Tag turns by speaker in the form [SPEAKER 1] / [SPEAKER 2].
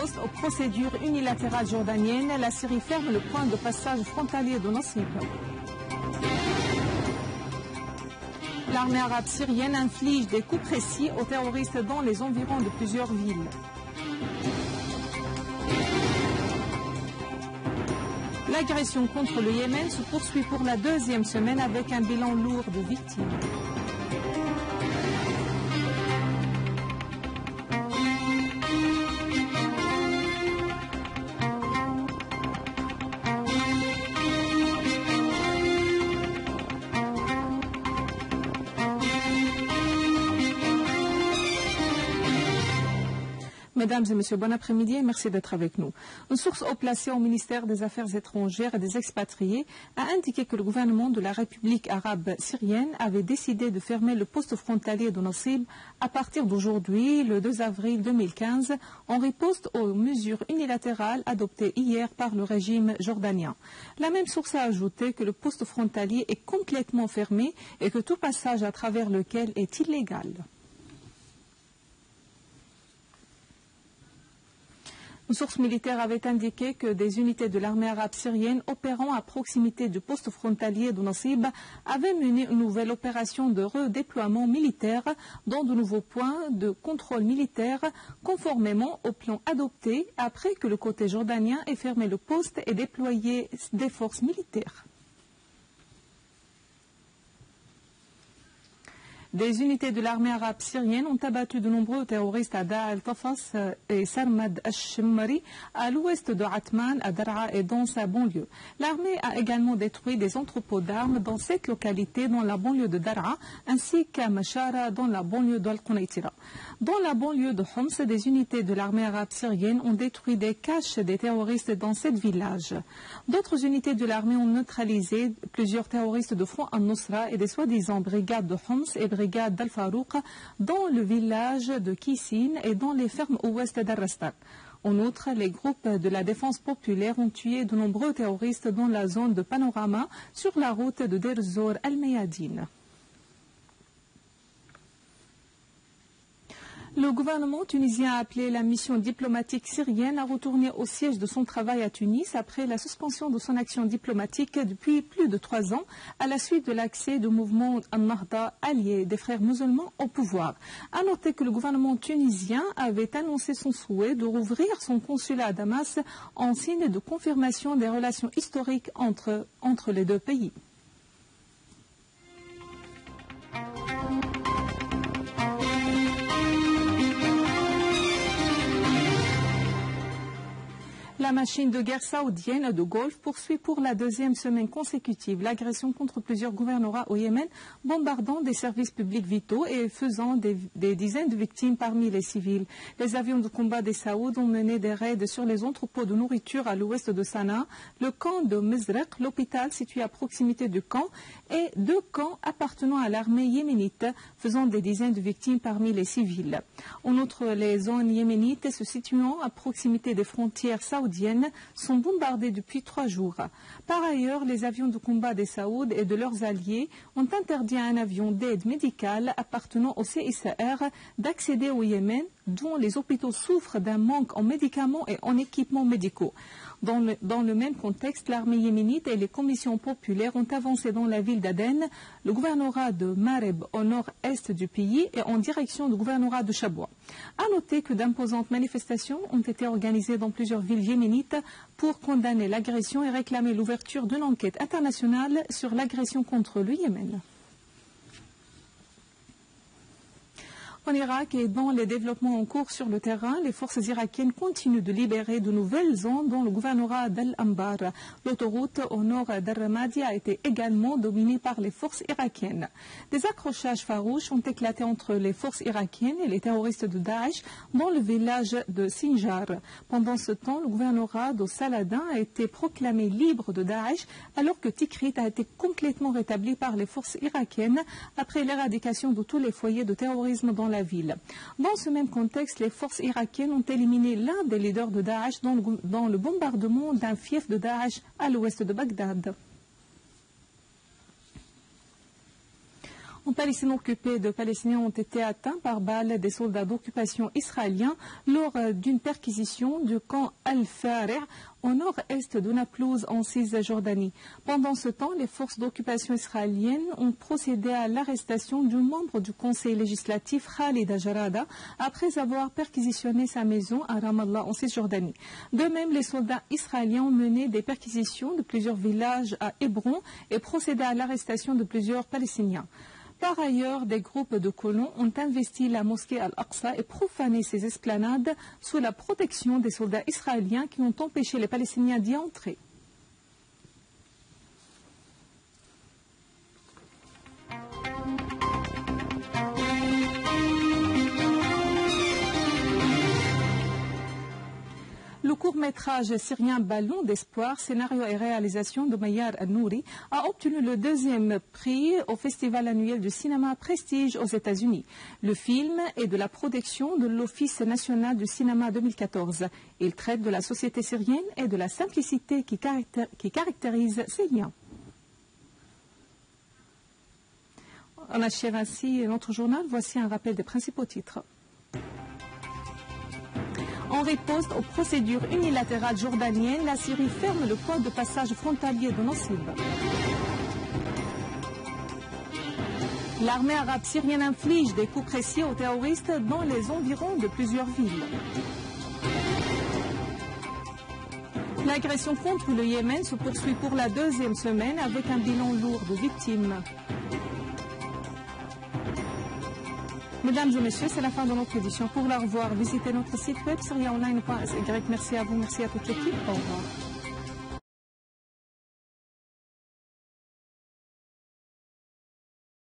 [SPEAKER 1] riposte aux procédures unilatérales jordaniennes, la Syrie ferme le point de passage frontalier de Nasib. L'armée arabe syrienne inflige des coups précis aux terroristes dans les environs de plusieurs villes. L'agression contre le Yémen se poursuit pour la deuxième semaine avec un bilan lourd de victimes. Mesdames et messieurs, bon après-midi et merci d'être avec nous. Une source haut placée au ministère des Affaires étrangères et des expatriés a indiqué que le gouvernement de la République arabe syrienne avait décidé de fermer le poste frontalier de Nasib à partir d'aujourd'hui, le 2 avril 2015, en riposte aux mesures unilatérales adoptées hier par le régime jordanien. La même source a ajouté que le poste frontalier est complètement fermé et que tout passage à travers lequel est illégal. Une source militaire avait indiqué que des unités de l'armée arabe syrienne opérant à proximité du poste frontalier de Nasib avaient mené une nouvelle opération de redéploiement militaire dans de nouveaux points de contrôle militaire conformément au plan adopté après que le côté jordanien ait fermé le poste et déployé des forces militaires. Des unités de l'armée arabe syrienne ont abattu de nombreux terroristes à Da al-Tafas et Sarmad al-Shimmari à l'ouest de Atman, à Daraa et dans sa banlieue. L'armée a également détruit des entrepôts d'armes dans cette localité dans la banlieue de Daraa ainsi qu'à Mashara dans la banlieue d'Al-Qunaytira. Dans la banlieue de Homs, des unités de l'armée arabe syrienne ont détruit des caches des terroristes dans sept villages. D'autres unités de l'armée ont neutralisé plusieurs terroristes de Front al-Nusra et des soi-disant brigades de Homs et brigades d'Al-Farouk dans le village de Kissin et dans les fermes ouest d'Al-Rastak. En outre, les groupes de la défense populaire ont tué de nombreux terroristes dans la zone de Panorama sur la route de Deir Zor al-Mayadine. Le gouvernement tunisien a appelé la mission diplomatique syrienne à retourner au siège de son travail à Tunis après la suspension de son action diplomatique depuis plus de 3 ans à la suite de l'accès du mouvement Al-Nahda allié des frères musulmans au pouvoir. À noter que le gouvernement tunisien avait annoncé son souhait de rouvrir son consulat à Damas en signe de confirmation des relations historiques entre les deux pays. La machine de guerre saoudienne de Golfe poursuit pour la deuxième semaine consécutive l'agression contre plusieurs gouvernorats au Yémen, bombardant des services publics vitaux et faisant des dizaines de victimes parmi les civils. Les avions de combat des Saouds ont mené des raids sur les entrepôts de nourriture à l'ouest de Sanaa, le camp de Mezrek, l'hôpital situé à proximité du camp, et 2 camps appartenant à l'armée yéménite, faisant des dizaines de victimes parmi les civils. En outre, les zones yéménites se situant à proximité des frontières saoudiennes sont bombardés depuis 3 jours. Par ailleurs, les avions de combat des Saouds et de leurs alliés ont interdit à un avion d'aide médicale appartenant au CICR d'accéder au Yémen, dont les hôpitaux souffrent d'un manque en médicaments et en équipements médicaux. Dans le même contexte, l'armée yéménite et les commissions populaires ont avancé dans la ville d'Aden, le gouvernorat de Mareb au nord-est du pays et en direction du gouvernorat de Chaboua. À noter que d'imposantes manifestations ont été organisées dans plusieurs villes yéménites pour condamner l'agression et réclamer l'ouverture d'une enquête internationale sur l'agression contre le Yémen. En Irak et dans les développements en cours sur le terrain, les forces irakiennes continuent de libérer de nouvelles zones dans le gouvernorat d'Al-Anbar. L'autoroute au nord d'Al-Ramadi a été également dominée par les forces irakiennes. Des accrochages farouches ont éclaté entre les forces irakiennes et les terroristes de Daesh dans le village de Sinjar. Pendant ce temps, le gouvernorat de Saladin a été proclamé libre de Daesh alors que Tikrit a été complètement rétabli par les forces irakiennes après l'éradication de tous les foyers de terrorisme dans la ville. Dans ce même contexte, les forces irakiennes ont éliminé l'un des leaders de Daesh dans le bombardement d'un fief de Daesh à l'ouest de Bagdad. En Palestine occupée, deux Palestiniens ont été atteints par balles des soldats d'occupation israéliens lors d'une perquisition du camp Al-Fari' au nord-est de Naplouse en Cisjordanie. Pendant ce temps, les forces d'occupation israéliennes ont procédé à l'arrestation du membre du conseil législatif Khalid Jarada après avoir perquisitionné sa maison à Ramallah en Cisjordanie. De même, les soldats israéliens ont mené des perquisitions de plusieurs villages à Hébron et procédé à l'arrestation de plusieurs Palestiniens. Par ailleurs, des groupes de colons ont investi la mosquée Al-Aqsa et profané ses esplanades sous la protection des soldats israéliens qui ont empêché les Palestiniens d'y entrer. Le court-métrage syrien Ballon d'espoir, scénario et réalisation de Mayar Al-Nouri, a obtenu le deuxième prix au Festival annuel du cinéma Prestige aux États-Unis. Le film est de la production de l'Office national du cinéma 2014. Il traite de la société syrienne et de la simplicité qui caractérise ces liens. On achève ainsi notre journal. Voici un rappel des principaux titres. En riposte aux procédures unilatérales jordaniennes, la Syrie ferme le point de passage frontalier de Nosib. L'armée arabe syrienne inflige des coups précis aux terroristes dans les environs de plusieurs villes. L'agression contre le Yémen se poursuit pour la deuxième semaine avec un bilan lourd de victimes. Mesdames et messieurs, c'est la fin de notre édition. Pour la revoir, visitez notre site web syriaonline.sy. Merci à vous, merci à toute l'équipe. Au revoir.